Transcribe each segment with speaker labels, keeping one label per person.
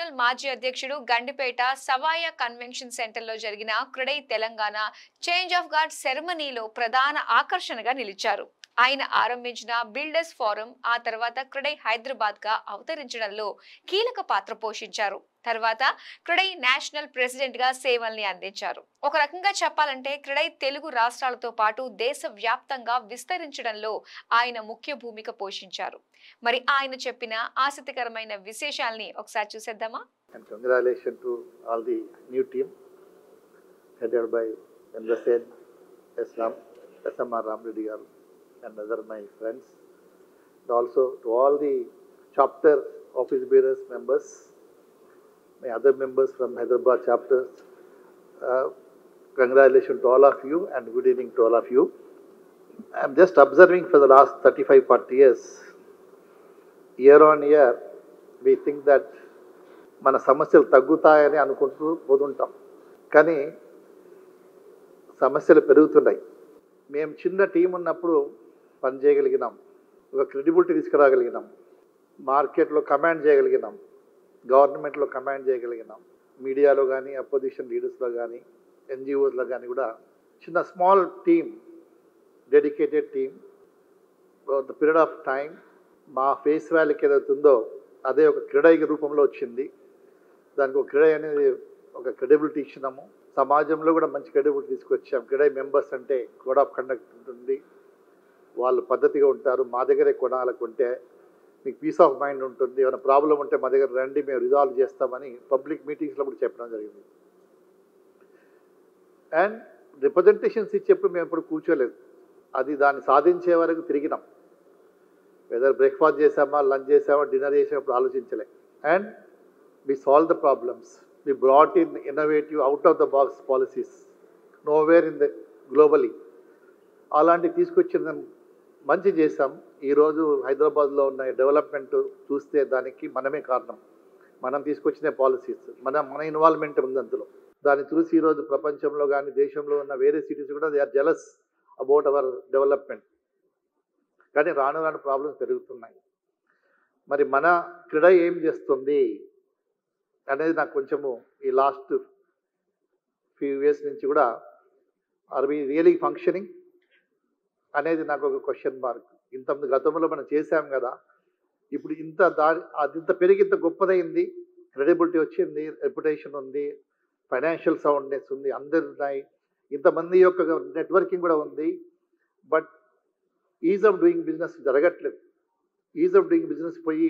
Speaker 1: National మాజీ అధ్యక్షుడు Gandipet సవాయ convention సెంటర్లో జరిగిన CREDAI Telangana change of guard సెరమనీలో ప్రధాన ఆకర్షణగా నిలిచారు. ఆయన ఆరంభించిన బిల్డర్స్ ఫోరం ఆ తర్వాత క్రెడై హైదరాబాద్ గా అవతరించడంలో కీలక పాత్ర పోషించారు. తర్వాత క్రెడై నేషనల్ ప్రెసిడెంట్ గా సేవల్ని అందించారు. ఒక రకంగా చెప్పాలంటే క్రెడై తెలుగు రాష్ట్రాలతో పాటు దేశవ్యాప్తంగా విస్తరించడంలో ఆయన ముఖ్య భూమిక పోషించారు. మరి ఆయన చెప్పిన ఆసక్తికరమైన విశేషాల్ని ఒకసారి చూసేద్దామా?
Speaker 2: And congratulations to all the new team headed by Endrasen SMR Ramreddy garu and other my friends, and also to all the chapter office bearers members, my other members from Hyderabad chapters. Congratulations to all of you and good evening to all of you. I am just observing for the last 35-40 years, year on year we think that మన సమస్యలు తగ్గుతాయని అనుకుంటూ పోతుంటాం, కానీ సమస్యలు పెరుగుతున్నాయి. మేము చిన్న team ఉన్నప్పుడు పని చేయగలిగినాం, ఒక క్రెడిబిలిటీ తీసుకురాగలిగినాం, మార్కెట్లో కమాండ్ చేయగలిగినాం, గవర్నమెంట్లో కమాండ్ చేయగలిగినాం, మీడియాలో కానీ అపోజిషన్ లీడర్స్లో కానీ ఎన్జిఓస్లో కానీ కూడా చిన్న small team, dedicated team the period of time మా ఫేస్ వాల్యూకి ఏదవుతుందో అదే ఒక క్రీడా రూపంలో వచ్చింది. దానికి ఒక క్రీడా అనేది ఒక క్రెడిబిలిటీ ఇచ్చినాము, సమాజంలో కూడా మంచి క్రెడిబిలిటీ తీసుకొచ్చాం. క్రీడా మెంబర్స్ అంటే కోడ్ ఆఫ్ కండక్ట్ ఉంటుంది, వాళ్ళు పద్ధతిగా ఉంటారు. మా దగ్గరే కొనాలనుకుంటే మీకు పీస్ ఆఫ్ మైండ్ ఉంటుంది, ఏమైనా ప్రాబ్లం ఉంటే మా దగ్గర రండి, మేము రిజాల్వ్ చేస్తామని పబ్లిక్ మీటింగ్స్లో కూడా చెప్పడం జరిగింది. అండ్ రిప్రజెంటేషన్స్ ఇచ్చేప్పుడు మేము ఎప్పుడు కూర్చోలేదు, అది దాన్ని సాధించే వరకు తిరిగినాం. వెదర్ బ్రేక్ఫాస్ట్ చేసామా, లంచ్ చేసామా, డిన్నర్ చేసేటప్పుడు ఆలోచించలే. And we solved the problems. We brought in innovative out of the box policies nowhere in the globally. అలాంటి తీసుకొచ్చిన మంచి చేసాం. ఈరోజు హైదరాబాద్లో ఉన్న డెవలప్మెంట్ చూస్తే దానికి మనమే కారణం. మనం తీసుకొచ్చిన పాలసీస్, మన ఇన్వాల్వ్మెంట్ ఉంది అందులో. దాన్ని చూసి ఈరోజు ప్రపంచంలో కానీ దేశంలో ఉన్న వేరే సిటీస్ కూడా they are jealous about our development. కానీ రాను రాను ప్రాబ్లమ్స్ పెరుగుతున్నాయి. మరి మన క్రీడ ఏం చేస్తుంది అనేది నాకు కొంచెము ఈ లాస్ట్ ఫ్యూ ఇయర్స్ నుంచి కూడా ఆర్ వి రియలీ ఫంక్షనింగ్ అనేది నాకు ఒక క్వశ్చన్ మార్క్. ఇంత గతంలో మనం చేసాం కదా, ఇప్పుడు అది ఇంత పెరిగి ఇంత గొప్పదైంది, క్రెడిబిలిటీ వచ్చింది, రెప్యుటేషన్ ఉంది, ఫైనాన్షియల్ సౌండ్నెస్ ఉంది, అందరు ఉన్నాయి, ఇంతమంది యొక్క నెట్వర్కింగ్ కూడా ఉంది. But is of doing business జరగట్లేదు. ఈజ్ ఆఫ్ డూయింగ్ బిజినెస్ పోయి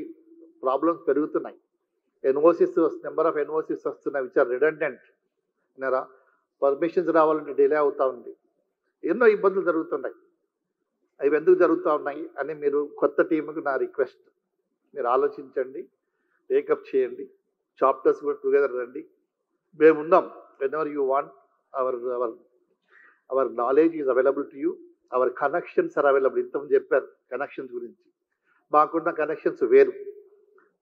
Speaker 2: ప్రాబ్లమ్స్ పెరుగుతున్నాయి. ఎన్ఓసిస్, నెంబర్ ఆఫ్ ఎన్ఓసిస్ వస్తున్నాయి విచ్ ఆర్ రిడెండెంట్. విన్నారా, పర్మిషన్స్ రావాలంటే డిలే అవుతూ ఉంది, ఎన్నో ఇబ్బందులు జరుగుతున్నాయి. అవి ఎందుకు జరుగుతూ ఉన్నాయి అని మీరు కొత్త టీంకి నా రిక్వెస్ట్, మీరు ఆలోచించండి, టేకప్ చేయండి, చాప్టర్స్ కూడా టుగెదర్ రండి, మేము ఉన్నాం. Whenever you want, our knowledge is available to you, our connections are available. ఇంతకుముందు చెప్పారు కనెక్షన్స్ గురించి. మాకున్న కనెక్షన్స్ వేరు,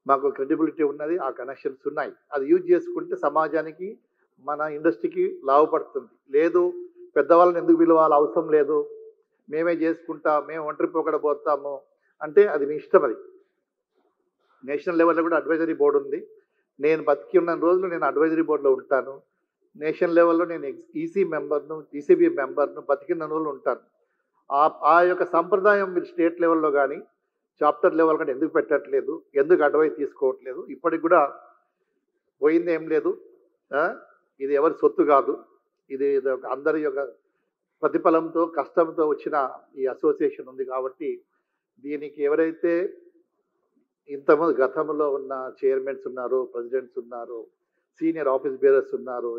Speaker 2: మాకు క్రెడిబిలిటీ ఉన్నది, ఆ కనెక్షన్స్ ఉన్నాయి. అది యూజ్ చేసుకుంటే సమాజానికి, మన ఇండస్ట్రీకి లాభపడుతుంది. లేదు పెద్దవాళ్ళని ఎందుకు పిలవాలి, అవసరం లేదు, మేమే చేసుకుంటాం, మేము ఒంటరి పోకడ పోతాము అంటే అది మీ ఇష్టం. అది నేషనల్ లెవెల్లో కూడా అడ్వైజరీ బోర్డు ఉంది. నేను బతికి ఉన్న రోజులు నేను అడ్వైజరీ బోర్డులో ఉంటాను. నేషనల్ లెవెల్లో నేను ఈసీ మెంబర్ను, ఈసీబీ మెంబర్ను, బతికిన రోజులు ఉంటాను. ఆ యొక్క సంప్రదాయం మీరు స్టేట్ లెవెల్లో కానీ చాప్టర్ లెవెల్ కంటే ఎందుకు పెట్టట్లేదు, ఎందుకు అడ్వైస్ తీసుకోవట్లేదు? ఇప్పటికి కూడా పోయింది ఏం లేదు. ఇది ఎవరి సొత్తు కాదు, ఇది అందరి యొక్క ప్రతిఫలంతో కష్టంతో వచ్చిన ఈ అసోసియేషన్ ఉంది. కాబట్టి దీనికి ఎవరైతే ఇంతమంది గతంలో ఉన్న చైర్మన్స్ ఉన్నారు, ప్రెసిడెంట్స్ ఉన్నారు, సీనియర్ ఆఫీస్ బేరర్స్ ఉన్నారు,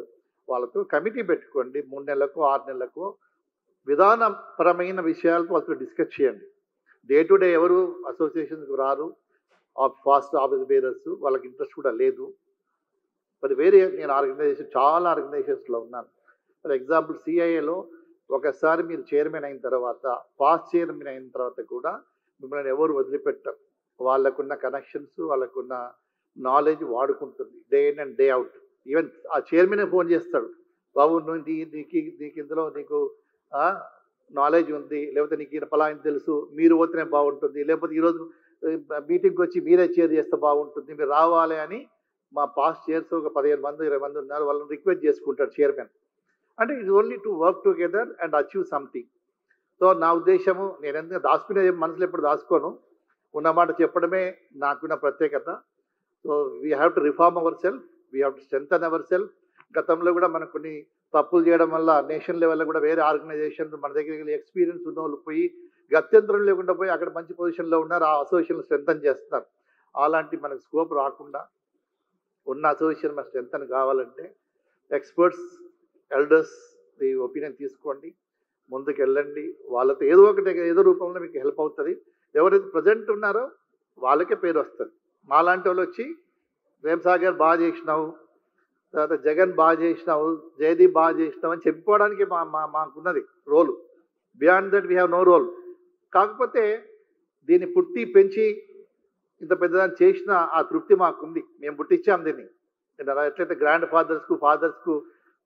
Speaker 2: వాళ్ళతో కమిటీ పెట్టుకోండి. 3 నెలలకు 6 నెలలకు విధానపరమైన విషయాలతో వాళ్ళతో డిస్కస్ చేయండి. డే టు డే ఎవరు అసోసియేషన్కి రారు, ఫాస్ట్ ఆఫీస్ బేరర్స్, వాళ్ళకి ఇంట్రెస్ట్ కూడా లేదు. మరి వేరే నేను చాలా ఆర్గనైజేషన్స్లో ఉన్నాను. ఫర్ ఎగ్జాంపుల్ సిఐఏలో ఒకసారి మీరు చైర్మన్ అయిన తర్వాత, ఫాస్ట్ చైర్మన్ అయిన తర్వాత కూడా మిమ్మల్ని ఎవరు వదిలిపెట్టరు. వాళ్ళకున్న కనెక్షన్స్, వాళ్ళకున్న నాలెడ్జ్ వాడుకుంటుంది day in and day out. Even ఆ చైర్మనే ఫోన్ చేస్తాడు, బాబు నీకు ఇందులో నీకు నాలెడ్జ్ ఉంది, లేకపోతే నీకు ఈయన పలానా తెలుసు, మీరు పోతేనే బాగుంటుంది, లేకపోతే ఈరోజు మీటింగ్కి వచ్చి మీరే చైర్ చేస్తే బాగుంటుంది, మీరు రావాలి అని మా పాస్ట్ చైర్స్ ఒక 15 మంది 20 మంది ఉన్నారు, వాళ్ళని రిక్వెస్ట్ చేసుకుంటాడు చైర్మన్. అంటే it's only to work together and achieve something. So నా ఉద్దేశము, నేను ఎందుకంటే దాచుకునే మనసులో ఎప్పుడు దాచుకోను, ఉన్నమాట చెప్పడమే నాకున్న ప్రత్యేకత. So we have to reform our self, we have to strengthen our self. గతంలో కూడా మనకు కొన్ని తప్పులు చేయడం వల్ల నేషనల్ లెవెల్లో కూడా వేరే ఆర్గనైజేషన్ మన దగ్గర ఎక్స్పీరియన్స్ ఉన్న వాళ్ళు పోయి గత్యంతరం లేకుండా పోయి అక్కడ మంచి పొజిషన్లో ఉన్నారు, ఆ అసోసియేషన్ స్ట్రెంథన్ చేస్తున్నారు. అలాంటి మనకు స్కోప్ రాకుండా ఉన్న అసోసియేషన్ మన స్ట్రెంథన్ కావాలంటే ఎక్స్పర్ట్స్, ఎల్డర్స్ ది ఒపీనియన్ తీసుకోండి, ముందుకు వెళ్ళండి. వాళ్ళతో ఏదో ఒకటి ఏదో రూపంలో మీకు హెల్ప్ అవుతుంది. ఎవరైతే ప్రజెంట్ ఉన్నారో వాళ్ళకే పేరు వస్తుంది. మాలాంటి వాళ్ళు వచ్చి వేమసాగర్ బాగా చేసినావు, తర్వాత జగన్ బాగా చేసినావు, జయదీప్ బాగా చేసినావు అని చెప్పుకోవడానికి మాకున్నది role. Beyond that we have no role. కాకపోతే దీన్ని పుట్టి పెంచి ఇంత పెద్దదాన్ని చేసిన ఆ తృప్తి మాకుంది. మేము పుట్టించాం దీన్ని. ఎట్లయితే గ్రాండ్ ఫాదర్స్కు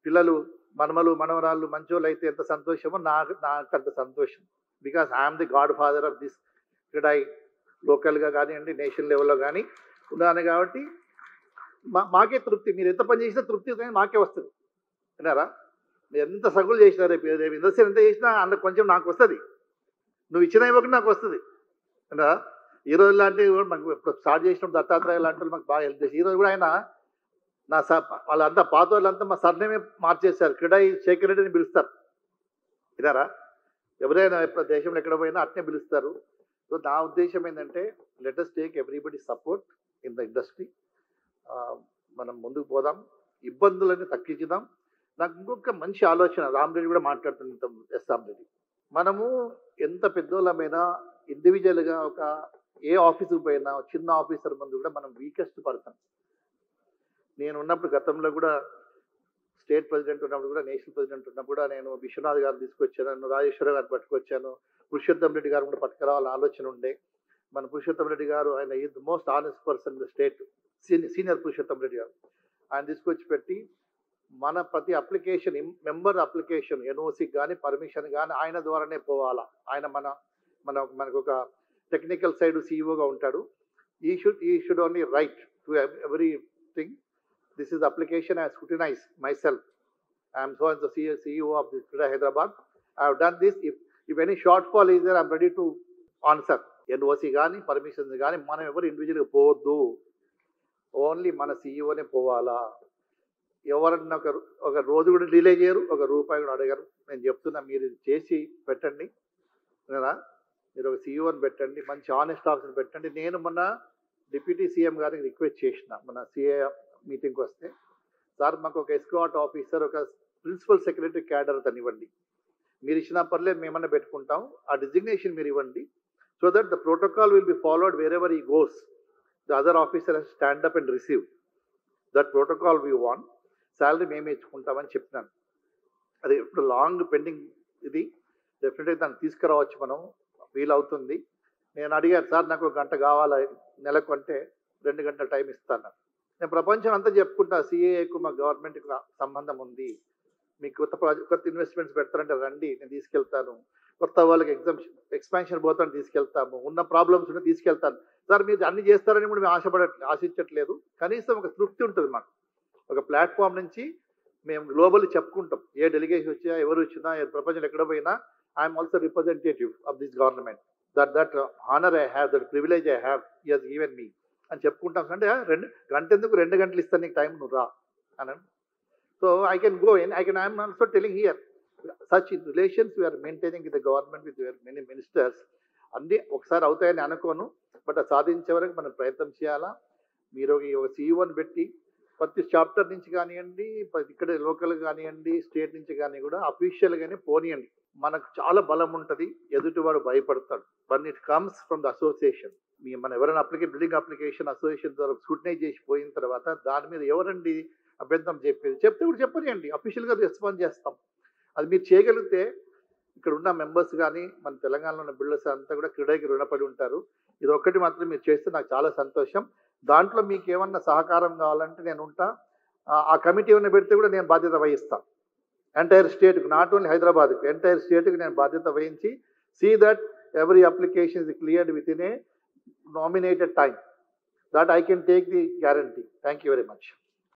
Speaker 2: పిల్లలు, మనమలు, మనవరాళ్ళు మంచోళ్ళు అయితే ఎంత సంతోషమో నాకు అంత సంతోషం. Because I'm the god father of this CREDAI. లోకల్గా కానివ్వండి, నేషనల్ లెవెల్లో కానీ ఉన్నాను కాబట్టి మాకే తృప్తి. మీరు ఎంత పని చేసినా తృప్తి కానీ మాకే వస్తుంది. విన్నారా? మీరు ఎంత సగులు చేసినా, రేపు ఇండస్ట్రీ ఎంత చేసినా అందులో కొంచెం నాకు వస్తుంది. నువ్వు ఇచ్చిన ఇవ్వకుండా నాకు వస్తుంది. విన్నారా? ఈ రోజు లాంటి మాకు స్టార్ట్ చేసినప్పుడు దత్తాత్రేయ లాంటి వాళ్ళు మాకు బాగా హెల్ప్ చేసి, ఈరోజు కూడా ఆయన వాళ్ళంతా పాత వాళ్ళంతా మా సర్నేమే మార్చేశారు. క్రీడాయి శేఖర్ రెడ్డిని పిలుస్తారు. విన్నారా? ఎవరైనా దేశంలో ఎక్కడ పోయినా అట్నే పిలుస్తారు. సో నా ఉద్దేశం ఏంటంటే let us take everybody support in the industry. మనం ముందుకు పోదాం, ఇబ్బందులన్నీ తగ్గించుదాం. నాకు ఇంకొక మంచి ఆలోచన, రామరెడ్డి కూడా మాట్లాడుతున్నాం, రామరెడ్డి, మనము ఎంత పెద్దోళ్ళమైనా ఇండివిజువల్గా ఒక ఏ ఆఫీసుకు పోయినా చిన్న ఆఫీసర్ ముందు కూడా మనం వీకెస్ట్ పర్సన్. నేను ఉన్నప్పుడు గతంలో కూడా స్టేట్ ప్రెసిడెంట్ ఉన్నప్పుడు కూడా, నేషనల్ ప్రెసిడెంట్ ఉన్నప్పుడు కూడా నేను విశ్వనాథ్ గారు తీసుకొచ్చాను, రాజేశ్వర గారు పట్టుకొచ్చాను, పురుషోత్తం రెడ్డి గారు కూడా పట్టుకురావాలని ఆలోచన ఉండే. మన పురుషోత్తం రెడ్డి గారు ఆయన is the most honest person in the state, senior Purushottam Reddy గారు. ఆయన తీసుకొచ్చి పెట్టి మన ప్రతి అప్లికేషన్, మెంబర్ అప్లికేషన్, ఎన్ఓసికి కానీ పర్మిషన్ కానీ ఆయన ద్వారానే పోవాలా. ఆయన మనకు ఒక టెక్నికల్ సైడ్ సీఈఓగా ఉంటాడు. ఈ should only right to everything. This is the application I scrutinize myself. I am so as the CEO of the Crida Hyderabad. I have done this. If any shortfall is there, I am ready to answer. NOC కానీ permissions కానీ మనం ఎవరు ఇండివిజువల్గా పోవద్దు, only మన సీఈఓనే పోవాలా. ఎవరన్నా ఒక రోజు కూడా డిలే చేయరు, ఒక రూపాయి కూడా అడగరు. నేను చెప్తున్నా, మీరు చేసి పెట్టండి కదా. మీరు ఒక సీఈఓని పెట్టండి, మంచి ఆనెస్ట్ ఆఫీసర్ పెట్టండి. నేను మొన్న డిప్యూటీ సీఎం గారికి రిక్వెస్ట్ చేసిన, మన సిఏ మీటింగ్కి వస్తే, సార్ మాకు ఒక ఎస్కాట్ ఆఫీసర్, ఒక ప్రిన్సిపల్ సెక్రటరీ క్యాడర్ అతను ఇవ్వండి. మీరు ఇచ్చినా పర్లేదు, మేమన్నా పెట్టుకుంటాం. ఆ డిజిగ్నేషన్ మీరు ఇవ్వండి. So that the protocol will be followed wherever he goes. The other officer has stand up and receive that protocol we want. Salary మేమే ఇచ్చుకుంటామని చెప్పినాను. అది ఇప్పుడు లాంగ్ పెండింగ్, ఇది డెఫినెట్గా దాన్ని తీసుకురావచ్చు, మనం వీలవుతుంది. నేను అడిగాను, సార్ నాకు 1 గంట కావాలి నెలకు అంటే 2 గంటల టైం ఇస్తాను. నేను ప్రపంచం అంతా చెప్పుకుంటా, సిఏఏకు మా గవర్నమెంట్కి సంబంధం ఉంది, మీకు కొత్త ఇన్వెస్ట్మెంట్స్ పెడతారంటే రండి, నేను తీసుకెళ్తాను. కొత్త వాళ్ళకి ఎక్స్పాన్షన్ పోతాను, తీసుకెళ్తాము. ఉన్న ప్రాబ్లమ్స్ ఉంటే తీసుకెళ్తాను. సార్ మీరు అన్ని చేస్తారని కూడా మేము ఆశించట్లేదు. కనీసం ఒక తృప్తి ఉంటుంది మాకు. ఒక ప్లాట్ఫామ్ నుంచి మేము గ్లోబల్ చెప్పుకుంటాం, ఏ డెలిగేషన్ వచ్చినా, ఎవరు వచ్చినా, ప్రపంచంలో ఎక్కడ పోయినా, I'm also representative of this government. That honour I have, that privilege I have, he has given me అని చెప్పుకుంటాం. అంటే 2 గంట ఎందుకు, 2 గంటలు ఇస్తాను నీకు టైం, నువ్వు రా అని. So I can go in, I'm also telling here such relations we're maintaining with the government, with many ministers. అన్నీ ఒకసారి అవుతాయని అనుకోను, బట్ అది సాధించే వరకు మనం ప్రయత్నం చేయాలా. మీరు ఒక సీఈఓని పెట్టి ప్రతి చాప్టర్ నుంచి కానివ్వండి, ఇక్కడ లోకల్ కానివ్వండి, స్టేట్ నుంచి కానీ కూడా అఫీషియల్గానే పోనీయండి. మనకు చాలా బలం ఉంటుంది, ఎదుటివాడు భయపడతాడు. But it comes from the association. మనం ఎవరైనా బిల్డింగ్ అప్లికేషన్ అసోసియేషన్ ద్వారా స్క్రూటినైజ్ చేసి పోయిన తర్వాత దాని మీద ఎవరండి అభ్యంతరం చెప్తే కూడా చెప్పనియండి, అఫీషియల్గా రెస్పాన్స్ చేస్తాం. అది మీరు చేయగలిగితే ఇక్కడ ఉన్న మెంబర్స్ కానీ మన తెలంగాణలో ఉన్న బిల్డర్స్ అంతా కూడా క్రీడకి రుణపడి ఉంటారు. ఇది ఒక్కటి మాత్రం మీరు చేస్తే నాకు చాలా సంతోషం. దాంట్లో మీకు ఏమన్నా సహకారం కావాలంటే నేను ఉంటా. ఆ కమిటీ ఏమైనా పెడితే కూడా నేను బాధ్యత వహిస్తాను. ఎంటైర్ స్టేట్కి, నాట్ ఓన్లీ హైదరాబాద్కి, ఎంటైర్ స్టేట్కి నేను బాధ్యత వహించి see that every application is cleared within a nominated time. that I can take the guarantee. Thank you very much.